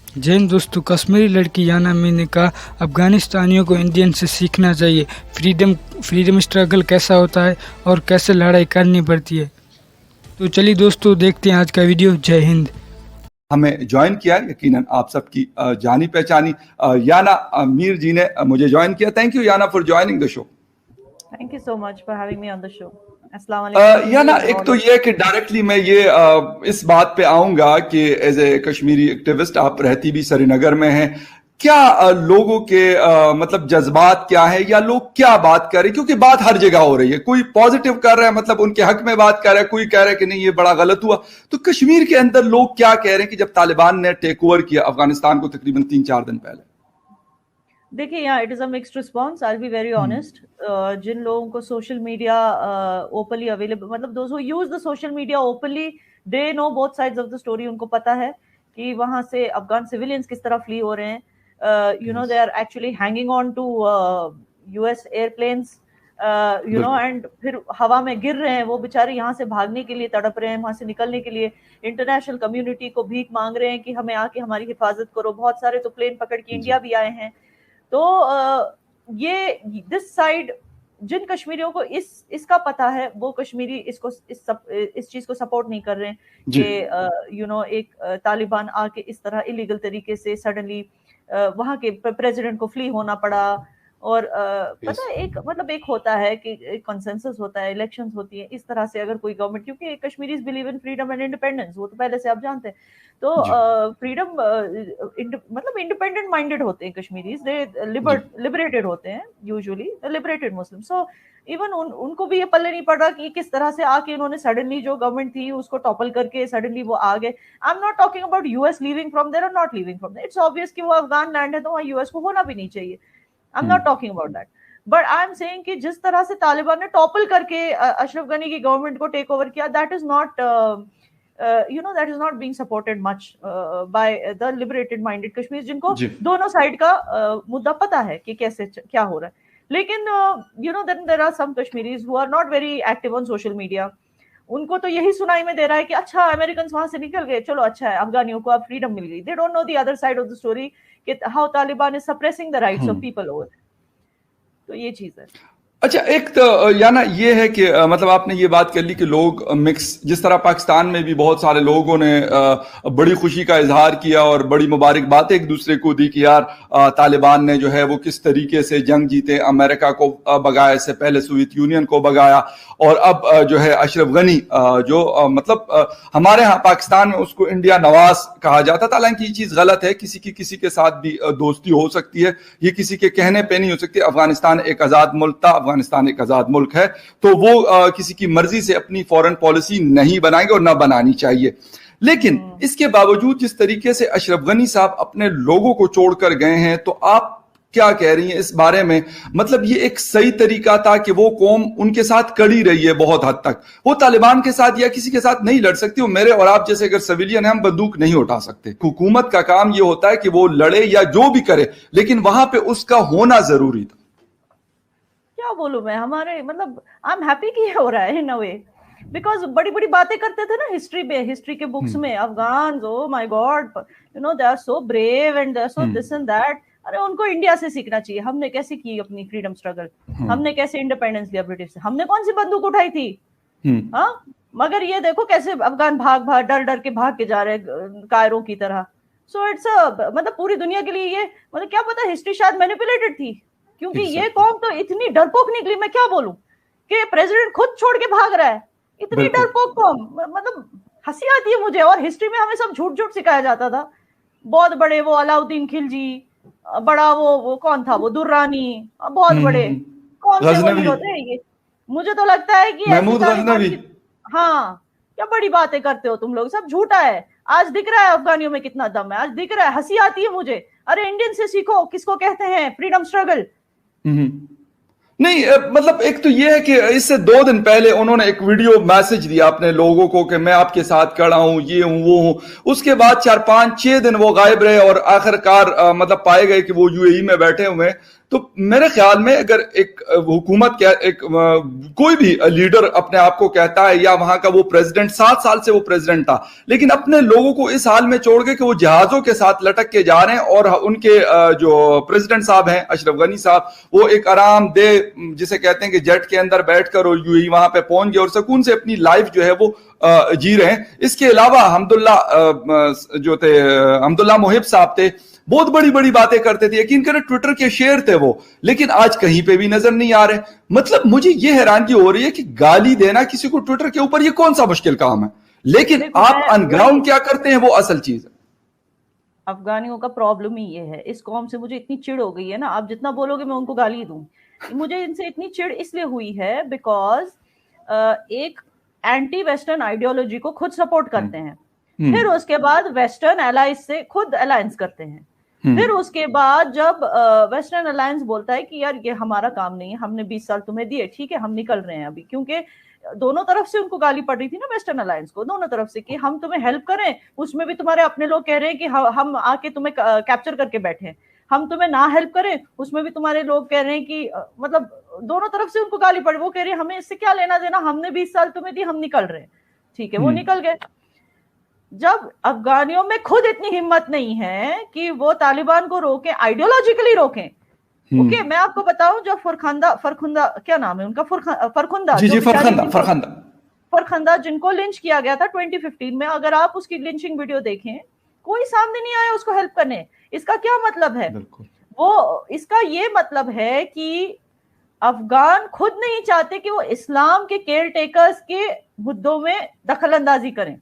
जय हिंद दोस्तों, कश्मीरी लड़की याना मीर ने कहा अफगानिस्तानियों को इंडियन से सीखना चाहिए फ्रीडम स्ट्रगल कैसा होता है और कैसे लड़ाई करनी पड़ती है। तो चलिए दोस्तों देखते हैं आज का वीडियो। जय हिंद। हमें ज्वाइन किया, यकीनन आप सबकी जानी पहचानी याना मीर जी ने मुझे ज्वाइन किया। Thank you Yana for joining the show. Thank you so much for having me on the show. अस्सलाम याना, एक तो ये कि डायरेक्टली मैं ये इस बात पे आऊंगा कि एज ए कश्मीरी एक्टिविस्ट आप रहती भी श्रीनगर में हैं, क्या लोगों के मतलब जज्बात क्या है या लोग क्या बात कर रहे हैं? क्योंकि बात हर जगह हो रही है, कोई पॉजिटिव कर रहा है, मतलब उनके हक में बात कर रहा है, कोई कह रहा है कि नहीं ये बड़ा गलत हुआ। तो कश्मीर के अंदर लोग क्या कह रहे हैं कि जब तालिबान ने टेक ओवर किया अफगानिस्तान को तकरीबन 3-4 दिन पहले? देखिए, यहाँ it is a mixed response. I will be very honest. जिन लोगों को सोशल मीडिया ओपनली अवेलेबल, मतलब those who use the social media openly, they know both sides of the story. उनको पता है कि वहां से अफगान सिविलियंस किस तरह फ्ली हो रहे हैं। You know, they are actually hanging on to US airplanes, you know, and फिर हवा में गिर रहे हैं। वो बेचारे यहाँ से भागने के लिए तड़प रहे हैं, वहां से निकलने के लिए इंटरनेशनल कम्युनिटी को भीख मांग रहे हैं कि हमें आके हमारी हिफाजत करो। बहुत सारे तो प्लेन पकड़ के इंडिया भी आए हैं। तो ये दिस साइड, जिन कश्मीरियों को इसका पता है, वो कश्मीरी इस चीज को सपोर्ट नहीं कर रहे हैं कि यू नो एक तालिबान आके इस तरह इलीगल तरीके से सडनली वहां के प्रेसिडेंट को फ्ली होना पड़ा। और पता है, एक होता है कि एक कंसेंसस होता है, इलेक्शंस होती है, इस तरह से अगर कोई गवर्नमेंट, क्योंकि Kashmiris believe in freedom and independence, वो तो पहले से आप जानते हैं। तो फ्रीडम मतलब इंडिपेंडेंट माइंडेड होते हैं कश्मीरीज, दे लिबरेटेड होते हैं, यूजुअली लिबरेटेड मुस्लिम। सो इवन उनको भी ये पल्ले नहीं पड़ रहा कि किस तरह से आके इन्होंने सडनली जो गवर्नमेंट थी उसको टॉपल करके सडनली वो आ गए। I am not talking about US leaving from there और not leaving from there. It's obvious कि वो अफगान लैंड है तो वहाँ यूएस को होना भी नहीं चाहिए। I'm not talking about that, but I'm saying कि जिस तरह से तालिबान ने टॉपल करके अशरफ गनी की गवर्नमेंट को टेक ओवर किया, that is not that is not being supported much by the liberated minded Kashmiris, जिनको दोनों साइड का मुद्दा पता है कि कैसे क्या हो रहा है। लेकिन then there are some Kashmiris who are not very active on social media. उनको तो यही सुनाई में दे रहा है कि अच्छा अमेरिकन वहां से निकल गए, चलो अच्छा है, अफगानियों को अब फ्रीडम मिल गई। They don't know the other side of the story कि how Taliban is suppressing the rights of people over. तो ये चीज है। अच्छा, एक तो याना ये है कि मतलब आपने ये बात कर ली कि लोग मिक्स, जिस तरह पाकिस्तान में भी बहुत सारे लोगों ने बड़ी खुशी का इजहार किया और बड़ी मुबारकबाद एक दूसरे को दी कि यार तालिबान ने जो है वो किस तरीके से जंग जीते, अमेरिका को भगाया, इससे पहले सोवियत यूनियन को भगाया, और अब जो है अशरफ गनी जो मतलब हमारे यहाँ पाकिस्तान में उसको इंडिया नवाज कहा जाता था। हालांकि ये चीज गलत है, किसी के साथ भी दोस्ती हो सकती है, ये किसी के कहने पे नहीं हो सकती। अफगानिस्तान एक आजाद मुल्क था, अफगानिस्तान एक आजाद मुल्क है, तो वो किसी की मर्जी से अपनी फॉरेन पॉलिसी नहीं बनाएंगे और ना बनानी चाहिए। लेकिन इसके बावजूद जिस तरीके से अशरफ गनी साहब अपने लोगों को छोड़कर गए हैं, तो आप क्या कह रही हैं इस बारे में? मतलब ये एक सही तरीका था कि वो कौम उनके साथ कड़ी रही है बहुत हद तक, वो तालिबान के साथ या किसी के साथ नहीं लड़ सकती। वो मेरे और आप जैसे अगर सिविलियन है, हम बंदूक नहीं उठा सकते। हुकूमत का काम ये होता है कि वो लड़े या जो भी करे, लेकिन वहां पे उसका होना जरूरी था। क्या बोलूं मैं, हमारे मतलब आई एम हैप्पी कि ये हो रहा है इन अ वे, बिकॉज बड़ी बड़ी बातें करते थे ना हिस्ट्री के बुक्स में, Afghan, oh my god, you know, they are so brave and they are so this and that. अरे उनको इंडिया से सीखना चाहिए, हमने कैसे की अपनी फ्रीडम स्ट्रगल, हमने कैसे इंडिपेंडेंस लिया ब्रिटिश से, हमने कौन सी बंदूक उठाई थी। हाँ, मगर ये देखो कैसे अफगान भाग डर के भाग के जा रहे कायरों की तरह। सो इट्स मतलब पूरी दुनिया के लिए ये, मतलब क्या पता हिस्ट्री शायद मैनिपुलेटेड थी, क्योंकि ये कौम तो इतनी डरपोक निकली, मैं क्या बोलूं, कि प्रेसिडेंट खुद छोड़ के भाग रहा है, इतनी डरपोक कौम। मतलब हंसी आती है मुझे। और हिस्ट्री में हमें सब झूठ सिखाया जाता था। बहुत बड़े वो अलाउद्दीन खिलजी, बड़ा वो कौन था, वो दुर्रानी, बहुत बड़े कौन से वली होते हैं ये। मुझे तो लगता है कि महमूद गजनवी, हाँ, क्या बड़ी बातें करते हो तुम लोग, सब झूठा है। आज दिख रहा है अफगानियों में कितना दम है, आज दिख रहा है। हंसी आती है मुझे। अरे इंडियन से सीखो, किसको कहते हैं फ्रीडम स्ट्रगल। नहीं, मतलब एक तो ये है कि इससे 2 दिन पहले उन्होंने एक वीडियो मैसेज दिया अपने लोगों को कि मैं आपके साथ खड़ा हूं, ये हूं, वो हूं। उसके बाद 4-5-6 दिन वो गायब रहे और आखिरकार मतलब पाए गए कि वो यूएई में बैठे हुए। تو میرے خیال میں اگر ایک حکومت کوئی بھی لیڈر اپنے آپ کو کہتا ہے یا وہاں کا وہ پریزیڈنٹ 7 سال سے وہ پریزیڈنٹ تھا لیکن اپنے لوگوں کو اس حال میں چھوڑ کے کہ وہ جہازوں کے ساتھ لٹک کے جا رہے ہیں اور ان کے جو پریزیڈنٹ صاحب ہیں اشرف غنی صاحب وہ ایک آرام دہ جسے کہتے ہیں کہ جیٹ کے اندر بیٹھ کر اور وہاں پہ پہنچ گئے اور سکون سے اپنی لائف جو ہے وہ جی رہے ہیں. اس کے علاوہ حمداللہ محب صاحب تھے, بہت بڑی بڑی باتیں کرتے تھے, یقین کریں ٹویٹر کے شیئر تھے وہ, لیکن آج کہیں پہ بھی نظر نہیں آ رہے. مطلب مجھے یہ حیرانگی ہو رہی ہے کہ گالی دینا کسی کو ٹویٹر کے اوپر یہ کون سا مشکل کام ہے, لیکن آپ ان گراؤنڈ کیا کرتے ہیں وہ اصل چیز ہے. افغانیوں کا پرابلم ہی یہ ہے, اس قوم سے مجھے اتنی چڑ ہو گئی ہے نا, آپ جتنا بولو گے میں ان کو گالی دوں. مجھے ان سے اتنی چڑ اس لیے ہوئی ہے بیکاز ایک اینٹی ویسٹرن آئیڈیالوجی کو خود سپورٹ کرتے ہیں, پھر اس کے بعد ویسٹرن الائنس سے خود الائنس کرتے ہیں, پھر اس کے بعد جب ویسٹرن الائنس بولتا ہے کہ یار یہ ہمارا کام نہیں ہے, ہم نے 20 سال تمہیں دیے, ٹھیک ہے ہم نکل رہے ہیں ابھی, کیونکہ دونوں طرف سے ان کو گالی پڑ رہی تھی نا ویسٹرن الائنس کو, دونوں طرف سے کہ ہم تمہیں ہیلپ کریں, اس میں بھی تمہارے اپنے لوگ کہہ رہے ہیں کہ ہم آ کے تمہیں کیپچر کر کے بیٹھے, ہم تمہیں نہ ہیلپ کریں, اس میں بھی تمہارے لوگ کہہ رہے ہیں کہ مطلب دونوں طرف سے ان کو گالی پڑ, وہ کہہ رہے ہیں ہمیں اس سے کیا لینا دینا, ہم نے 20 سال تمہیں دی, ہم نکل رہے ہیں, ٹھیک ہے وہ نکل گئے. جب افغانیوں میں خود اتنی ہمت نہیں ہے کہ وہ طالبان کو روکیں, آئیڈیولوجیکلی روکیں. اوکے میں آپ کو بتاؤں, جو فرخندہ کیا نام ہے ان کا, فرخندہ جن کو لنچ کیا گیا تھا 2015 میں, اگر آپ اس کی لنچنگ ویڈیو دیکھیں کوئی سامنے نہیں آیا اس کو ہیلپ کرنے. اس کا کیا مطلب ہے؟ وہ اس کا یہ مطلب ہے کہ افغان خود نہیں چاہتے کہ وہ اسلام کے کیئر ٹیکرز کے مدعوں میں دخل اندازی کریں.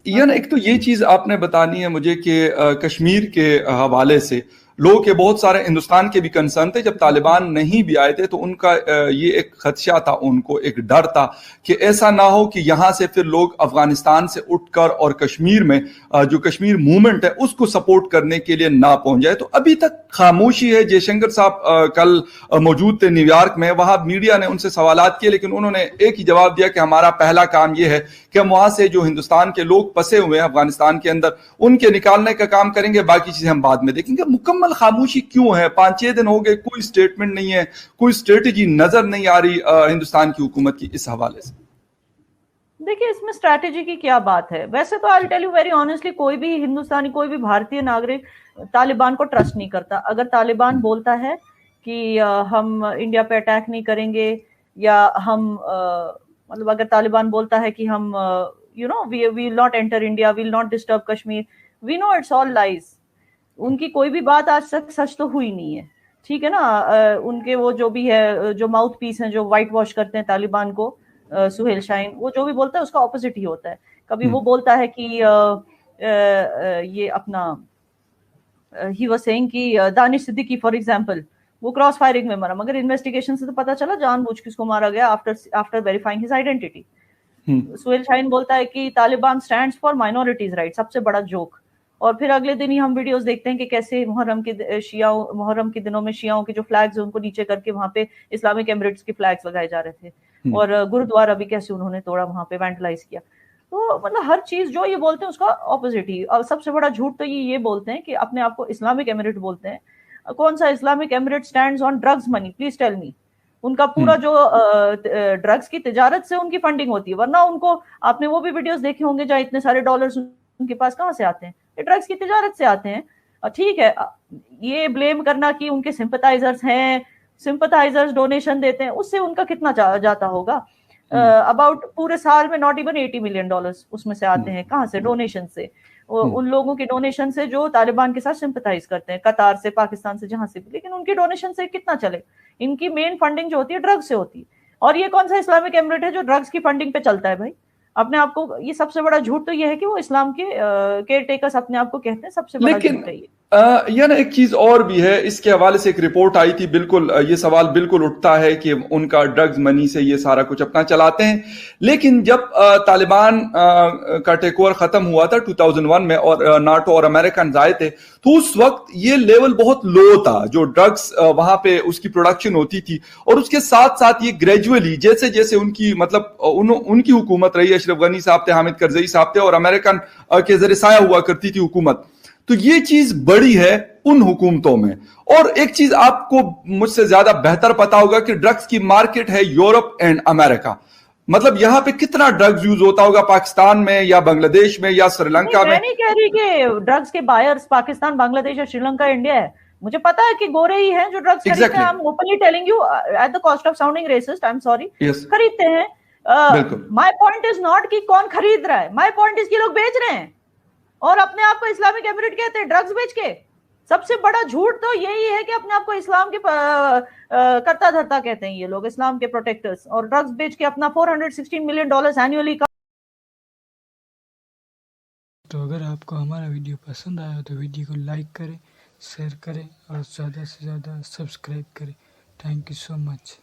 یعنی ایک تو یہ چیز آپ نے بتانی ہے مجھے کہ کشمیر کے حوالے سے لوگ کے بہت سارے ہندوستان کے بھی کنسرن تھے, جب طالبان نہیں بھی آئے تھے تو ان کا یہ ایک خدشہ تھا, ان کو ایک ڈر تھا کہ ایسا نہ ہو کہ یہاں سے پھر لوگ افغانستان سے اٹھ کر اور کشمیر میں جو کشمیر موومنٹ ہے اس کو سپورٹ کرنے کے لیے نہ پہنچ جائے. تو ابھی تک خاموشی ہے. جے شنکر صاحب کل موجود تھے نیو یارک میں, وہاں میڈیا نے ان سے سوالات کیے لیکن انہوں نے ایک ہی جواب دیا کہ ہمارا پہلا کام یہ ہے کہ ہم وہاں سے جو ہندوستان کے لوگ پسے ہوئے ہیں افغانستان کے اندر ان کے نکالنے کا کام کریں گے, باقی چیزیں ہم بعد میں دیکھیں گے. مکمل خاموشی کیوں ہے؟ 5-6 دن ہو گئے, کوئی سٹیٹمنٹ نہیں ہے, کوئی اسٹریٹجی نظر نہیں آ رہی ہندوستان کی حکومت کی اس حوالے سے. دیکھیں اس میں اسٹریٹجی کی کیا بات ہے. ویسے تو I'll tell you very honestly, کوئی بھی ہندوستانی, کوئی بھی بھارتی ناگرک طالبان کو ٹرسٹ نہیں کرتا. اگر طالبان بولتا ہے کہ ہم انڈیا پہ اٹیک نہیں کریں گے, یا ہم مطلب اگر طالبان بولتا ہے کہ ہم we will not enter India, we will not disturb Kashmir, we know it's all lies. ان کی کوئی بھی بات آج تک سچ تو ہوئی نہیں ہے, ٹھیک ہے نا. ان کے وہ جو بھی ہے, جو ماؤتھ پیس ہیں, جو وائٹ واش کرتے ہیں طالبان کو, سہیل شاہین, وہ جو بھی بولتا ہے اس کا اپوزٹ ہی ہوتا ہے. کبھی وہ بولتا ہے کہ یہ اپنا ہی واز سیئنگ کہ دانش صدیقی فار ایگزامپل وہ کراس فائرنگ میں مرا, مگر انویسٹیگیشن سے تو پتا چلا جان بوجھ کے اس کو مارا گیا after verifying his identity. Sohail Shaheen بولتا ہے کہ Taliban stands for minorities right, سب سے بڑا جوک. اور پھر اگلے دن ہی ہم ویڈیوز دیکھتے ہیں کہ کیسے محرم کے دنوں میں شیعوں کے جو فلیگز ہیں ان کو نیچے کر کے وہاں پہ اسلامک ایمریٹس کے فلیگز لگائے جا رہے تھے, اور گرودوارہ بھی کیسے انہوں نے توڑا, وہاں پہ وینڈلائز کیا. تو مطلب ہر چیز جو یہ بولتے ہیں اس کا اپوزٹ ہی. اور سب سے بڑا جھوٹ تو یہ بولتے ہیں کہ اپنے آپ کو اسلامک ایمریٹ بولتے ہیں. کون سا Islamic emirate stands on drugs money? Please tell me. ان کا پورا جو ڈرگز کی تجارت سے ان کی فنڈنگ ہوتی ہے, ورنہ ان کو آپ نے وہ بھی ویڈیوز دیکھے ہوں گے جہاں اتنے سارے ڈالرز ان کے پاس کہاں سے آتے ہیں, ڈرگز کی تجارت سے آتے ہیں. ٹھیک ہے, یہ بلیم کرنا کہ ان کے سمپتھائزرز ہیں, سمپتھائزرز ڈونیشن دیتے ہیں, اس سے ان کا کتنا جاتا ہوگا؟ اباؤٹ پورے سال میں not even $80 million اس میں سے آتے ہیں. کہاں سے؟ ڈونیشن سے. ان لوگوں کی ڈونیشن سے جو طالبان کے ساتھ سمپتھائز کرتے ہیں, قطار سے, پاکستان سے, جہاں سے بھی. لیکن ان کی ڈونیشن سے کتنا چلے؟ ان کی مین فنڈنگ جو ہوتی ہے ڈرگ سے ہوتی ہے. اور یہ کون سا اسلامک ایمریٹ ہے جو ڈرگز کی فنڈنگ پہ چلتا ہے بھائی؟ اپنے آپ کو, یہ سب سے بڑا جھوٹ تو یہ ہے کہ وہ اسلام کے کیئر ٹیکرز اپنے آپ کو کہتے ہیں, سب سے بڑا جھوٹ ہے یہ. یعنی ایک چیز اور بھی ہے, اس کے حوالے سے ایک رپورٹ آئی تھی, بالکل یہ سوال بالکل اٹھتا ہے کہ ان کا ڈرگز منی سے یہ سارا کچھ اپنا چلاتے ہیں. لیکن جب طالبان کا ٹیک اوور ختم ہوا تھا 2001 میں اور ناٹو اور امریکن آئے تھے, تو اس وقت یہ لیول بہت لو تھا جو ڈرگز وہاں پہ اس کی پروڈکشن ہوتی تھی. اور اس کے ساتھ ساتھ یہ گریجولی جیسے جیسے ان کی مطلب ان کی حکومت رہی, اشرف غنی صاحب تھے, حامد کرزئی صاحب تھے, اور امریکن کے ذریعے سایہ ہوا کرتی تھی حکومت, تو یہ چیز بڑی ہے. उन हुकूमतों में। और एक चीज आपको मुझसे ज्यादा बेहतर पता होगा कि ड्रग्स की मार्केट है यूरोप एंड अमेरिका, मतलब यहां पे कितना ड्रग्स यूज होता होगा पाकिस्तान में या बांग्लादेश में या श्रीलंका में। मैं नहीं कह रही कि ड्रग्स के बायर्स पाकिस्तान, बांग्लादेश या श्रीलंका, इंडिया है। मुझे पता है कि गोरे ही हैं जो ड्रग्स खरीदते हैं। I am openly telling you at the cost of sounding racist, I am sorry, खरीदते हैं। माय पॉइंट इज नॉट कि कौन खरीद रहा है, माय पॉइंट इज कि लोग बेच रहे हैं और अपने आप को इस्लामिक एमिरेट कहते हैं ड्रग्स बेच के। सबसे बड़ा झूठ तो यही है कि अपने आप को इस्लाम के करता धरता कहते हैं ये लोग, इस्लाम के प्रोटेक्टर्स, और ड्रग्स बेच के अपना $416 मिलियन एनुअली का। तो अगर आपको हमारा वीडियो पसंद आया तो वीडियो को लाइक करें, शेयर करें और ज़्यादा से ज़्यादा सब्सक्राइब करें। Thank you so much.